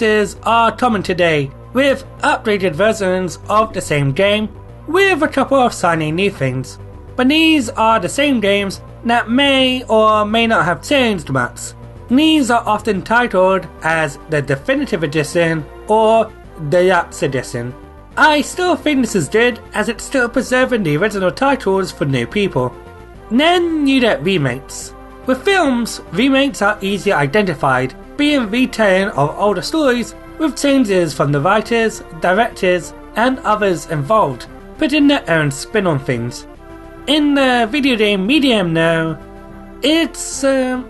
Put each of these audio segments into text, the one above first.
releases are common today, with updated versions of the same game, with a couple of shiny new things. But these are the same games that may or may not have changed much. These are often titled as the Definitive Edition or Deluxe Edition. I still think this is good, as it's still preserving the original titles for new people. Then you get remakes. With films, remakes are easily identified, being retelling of older stories with changes from the writers, directors, and others involved, putting their own spin on things. In the video game medium though, it's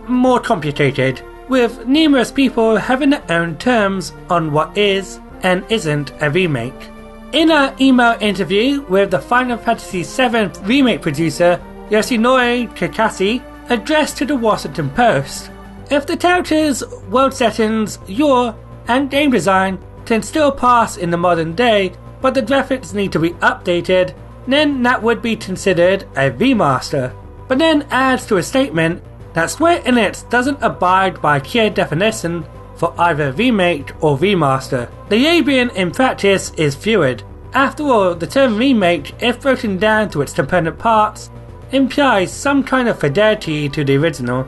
more complicated, with numerous people having their own terms on what is and isn't a remake. In an email interview with the Final Fantasy VII remake producer Yoshinori Kakashi, addressed to the Washington Post, if the characters, world settings, lore, and game design can still pass in the modern day, but the graphics need to be updated, then that would be considered a remaster. But then adds to a statement that Square Enix doesn't abide by clear definition for either remake or remaster. The labeling in practice is fluid. After all, the term remake, if broken down to its component parts, implies some kind of fidelity to the original.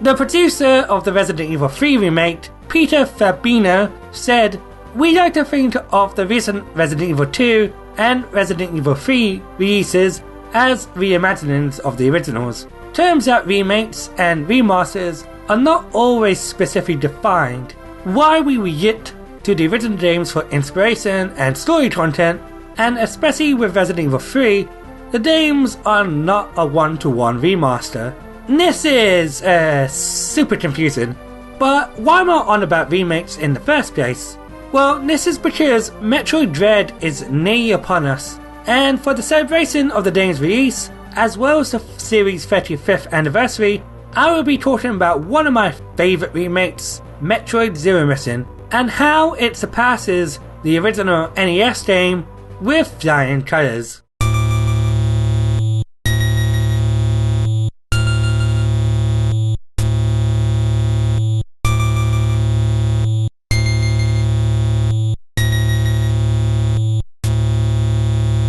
The producer of the Resident Evil 3 remake, Peter Fabino, said, "We like to think of the recent Resident Evil 2 and Resident Evil 3 releases as reimaginings of the originals. Terms like remakes and remasters are not always specifically defined. While we react to the original games for inspiration and story content, and especially with Resident Evil 3, the games are not a one-to-one remaster." This is super confusing, but why am I on about remakes in the first place? Well, this is because Metroid Dread is nearly upon us, and for the celebration of the game's release, as well as the series' 35th anniversary, I will be talking about one of my favourite remakes, Metroid Zero Mission, and how it surpasses the original NES game with flying colours.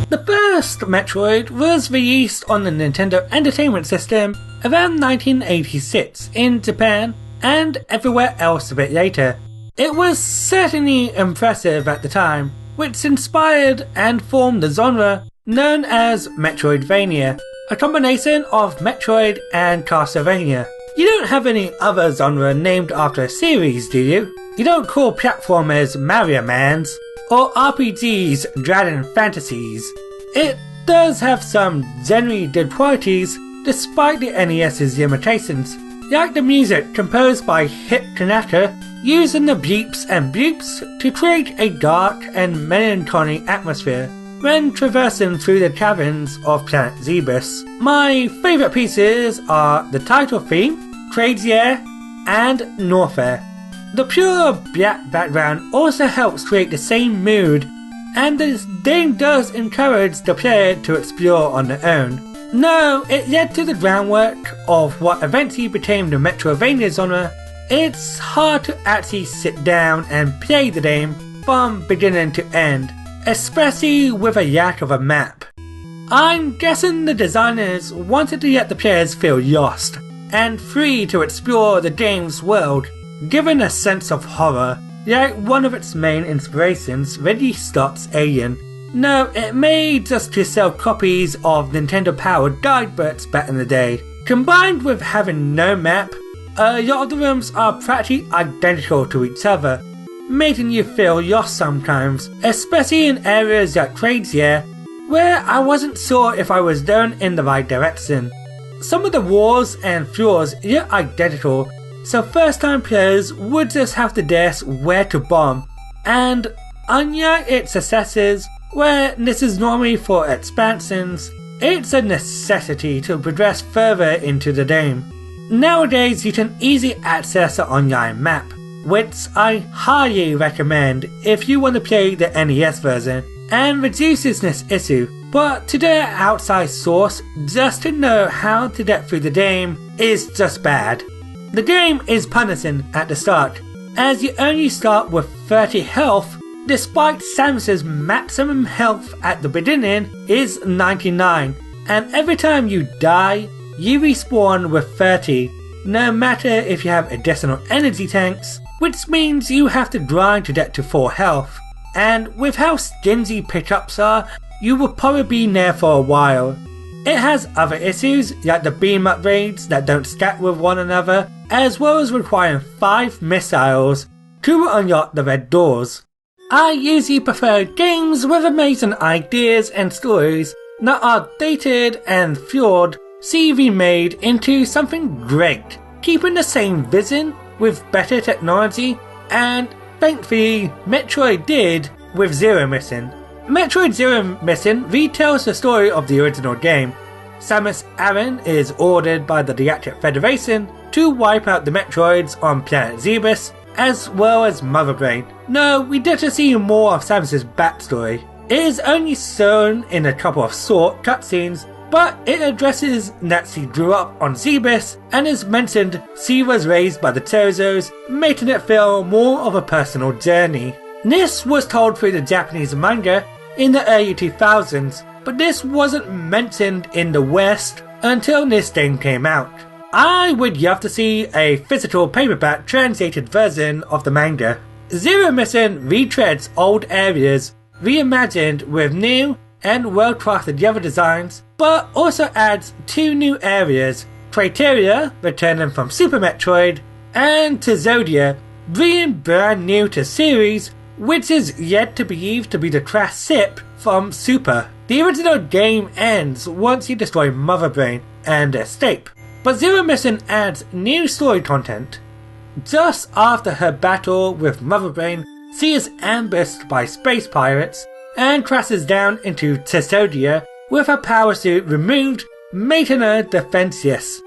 The first Metroid was released on the Nintendo Entertainment System around 1986 in Japan and everywhere else a bit later. It was certainly impressive at the time, which inspired and formed the genre known as Metroidvania, a combination of Metroid and Castlevania. You don't have any other genre named after a series, do you? You don't call platformers Mario Mans or RPGs Dragon Fantasies. It does have some generally good qualities despite the NES's limitations, like the music composed by Hit Kanaka, using the bleeps and bloops to create a dark and melancholy atmosphere when traversing through the caverns of Planet Zebus. My favourite pieces are the title theme, Crazy Air, and Norfair. The pure black background also helps create the same mood, and the game does encourage the player to explore on their own. No, it led to the groundwork of what eventually became the Metroidvania genre. It's hard to actually sit down and play the game from beginning to end, especially with a lack of a map. I'm guessing the designers wanted to let the players feel lost and free to explore the game's world, given a sense of horror, like one of its main inspirations, Ridley Scott's Alien. No, it made just to sell copies of Nintendo-powered guidebooks back in the day. Combined with having no map, a lot of the rooms are practically identical to each other, making you feel lost sometimes, especially in areas like Crazy Air, where I wasn't sure if I was going in the right direction. Some of the walls and floors look identical, so first time players would just have to guess where to bomb, and unlike its successors, where this is normally for expansions, it's a necessity to progress further into the game. Nowadays you can easily access an online map, which I highly recommend if you want to play the NES version, and reduces this issue, but to get an outside source just to know how to get through the game is just bad. The game is punishing at the start, as you only start with 30 health, despite Samus's maximum health at the beginning is 99, and every time you die, you respawn with 30, no matter if you have additional energy tanks, which means you have to grind to get to full health, and with how stingy pickups are, you will probably be there for a while. It has other issues like the beam upgrades that don't stack with one another, as well as requiring 5 missiles to unlock the red doors. I usually prefer games with amazing ideas and stories that are dated and flawed see remade into something great, keeping the same vision with better technology, and thankfully Metroid did with Zero Mission. Metroid Zero Mission retells the story of the original game. Samus Aran is ordered by the Galactic Federation to wipe out the Metroids on planet Zebus, as well as Mother Brain. No, we get to see more of Samus's backstory. It is only shown in a couple of short cutscenes, but it addresses that she grew up on Zebus and is mentioned she was raised by the Tozos, making it feel more of a personal journey. This was told through the Japanese manga in the early 2000s, but this wasn't mentioned in the West until this game came out. I would love to see a physical paperback translated version of the manga. Zero Mission retreads old areas, reimagined with new and well-crafted level designs, but also adds 2 new areas, Criteria, returning from Super Metroid, and Tizodia, being brand new to series, which is yet to believed to be the trash ship from Super. The original game ends once you destroy Mother Brain and escape, but Zero Mission adds new story content. Just after her battle with Mother Brain, she is ambushed by space pirates and crashes down into Tizodia with her power suit removed, making her defenseless.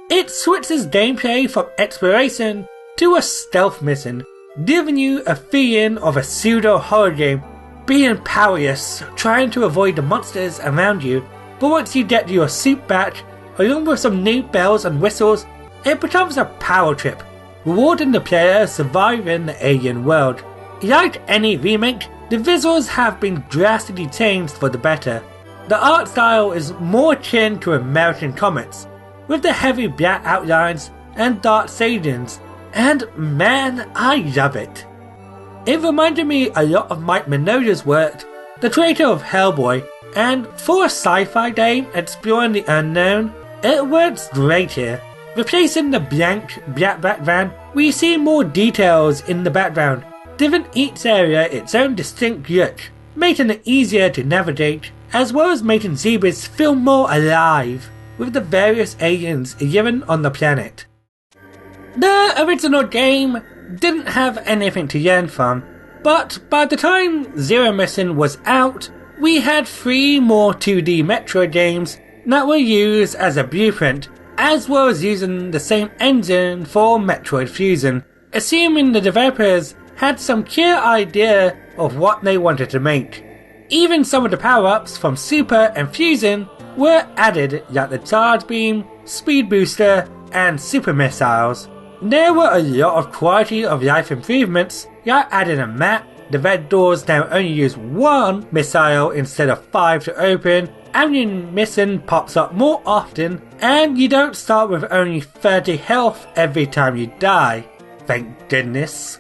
It switches gameplay from exploration to a stealth mission, giving you a feeling of a pseudo horror game, being powerless, trying to avoid the monsters around you, but once you get your suit back, along with some new bells and whistles, it becomes a power trip, rewarding the player surviving the alien world. Like any remake, the visuals have been drastically changed for the better. The art style is more akin to American comics, with the heavy black outlines and dark shadings, and man, I love it. It reminded me a lot of Mike Mignola's work, the creator of Hellboy, and for a sci-fi game exploring the unknown, it works great here. Replacing the blank black background, we see more details in the background, giving each area its own distinct look, making it easier to navigate, as well as making Zebus feel more alive, with the various aliens living on the planet. The original game didn't have anything to learn from, but by the time Zero Mission was out, we had 3 more 2D Metroid games that were used as a blueprint, as well as using the same engine for Metroid Fusion, assuming the developers had some clear idea of what they wanted to make. Even some of the power-ups from Super and Fusion were added, like the Charge Beam, Speed Booster, and Super Missiles. There were a lot of quality of life improvements, like adding a map, the red doors now only use 1 missile instead of 5 to open, ammunition pops up more often, and you don't start with only 30 health every time you die. Thank goodness.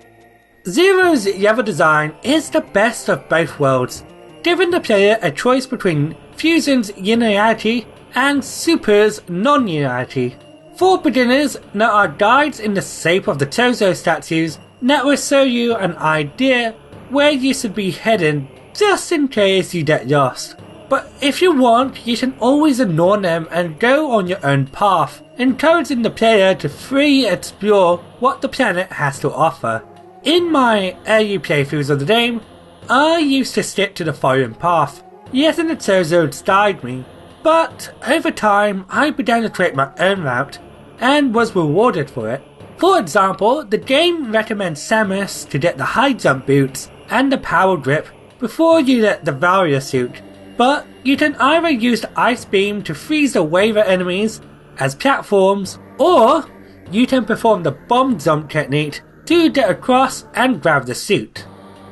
Zero's level design is the best of both worlds, giving the player a choice between Fusion's linearity and Super's non-linearity. For beginners, there are guides in the shape of the Tozo statues that will show you an idea where you should be heading just in case you get lost. But if you want, you can always ignore them and go on your own path, encouraging the player to freely explore what the planet has to offer. In my early playthroughs of the game, I used to stick to the following path, letting the Tozos guide me, but over time I began to create my own route and was rewarded for it. For example, the game recommends Samus to get the high jump boots and the power grip before you get the Varia suit, but you can either use the ice beam to freeze the waiver enemies as platforms, or you can perform the bomb jump technique to get across and grab the suit.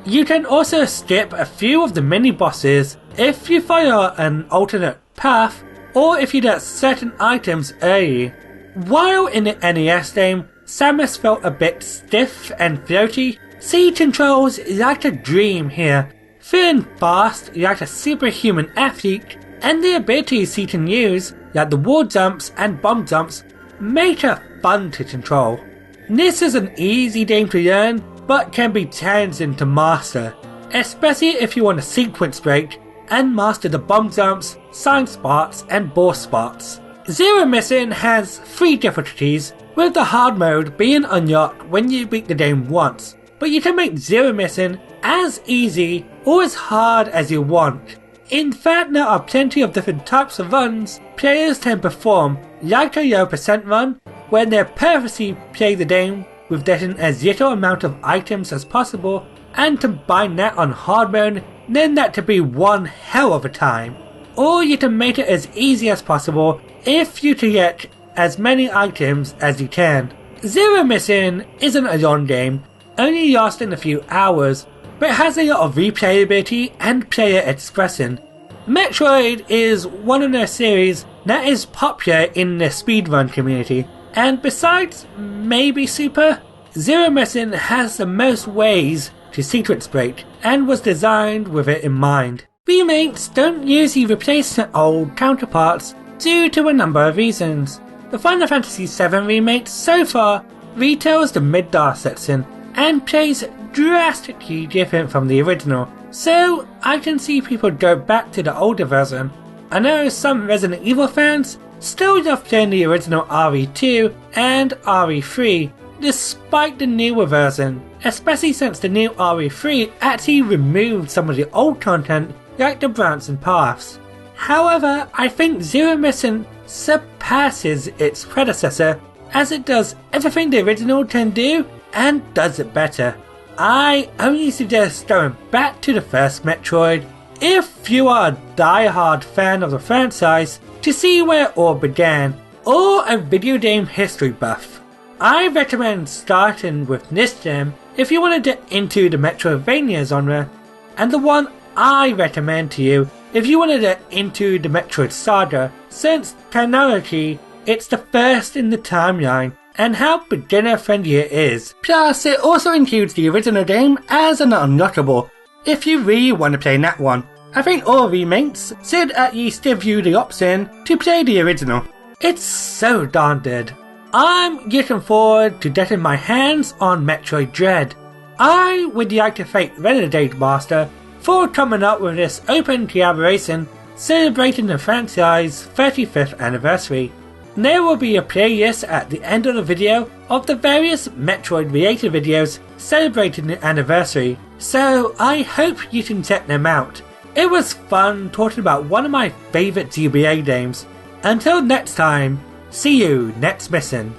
You can also skip a few of the mini bosses if you follow an alternate path or if you get certain items early. While in the NES game, Samus felt a bit stiff and floaty, C controls like a dream here, feeling fast like a superhuman athlete, and the abilities he can use, like the wall jumps and bomb jumps, make her fun to control. This is an easy game to learn, but can be challenging to master, especially if you want to sequence break and master the bomb jumps, sign spots, and boss spots. Zero Mission has 3 difficulties, with the hard mode being unlocked when you beat the game once, but you can make Zero Mission as easy or as hard as you want. In fact, there are plenty of different types of runs players can perform, like a low percent run, where they purposely play the game with getting as little amount of items as possible, and combine that on hard mode, then that could be one hell of a time. Or you can make it as easy as possible if you can get as many items as you can. Zero Mission isn't a long game, only lasting a few hours, but it has a lot of replayability and player expression. Metroid is one of their series that is popular in the speedrun community, and besides maybe Super, Zero Mission has the most ways to sequence break and was designed with it in mind. Remakes don't usually replace their old counterparts due to a number of reasons. The Final Fantasy VII remake so far retells the Midgar section and plays drastically different from the original, so I can see people go back to the older version. I know some Resident Evil fans still love playing the original RE2 and RE3 despite the newer version, especially since the new RE3 actually removed some of the old content like the branching paths. However, I think Zero Mission surpasses its predecessor as it does everything the original can do and does it better. I only suggest going back to the first Metroid if you are a die-hard fan of the franchise to see where it all began, or a video game history buff. I recommend starting with this gem if you want to get into the Metroidvania genre, and the one I recommend to you if you want to get into the Metroid saga, since canonically it's the first in the timeline and how beginner friendly it is. Plus it also includes the original game as an unlockable if you really want to play that one. I think all remakes should at least give you the option to play the original. It's so darn good. I'm looking forward to getting my hands on Metroid Dread. I would like to thank Renegade Master for coming up with this open collaboration celebrating the franchise's 35th anniversary. There will be a playlist at the end of the video of the various Metroid related videos celebrating the anniversary, so I hope you can check them out. It was fun talking about one of my favourite GBA games. Until next time, see you next mission.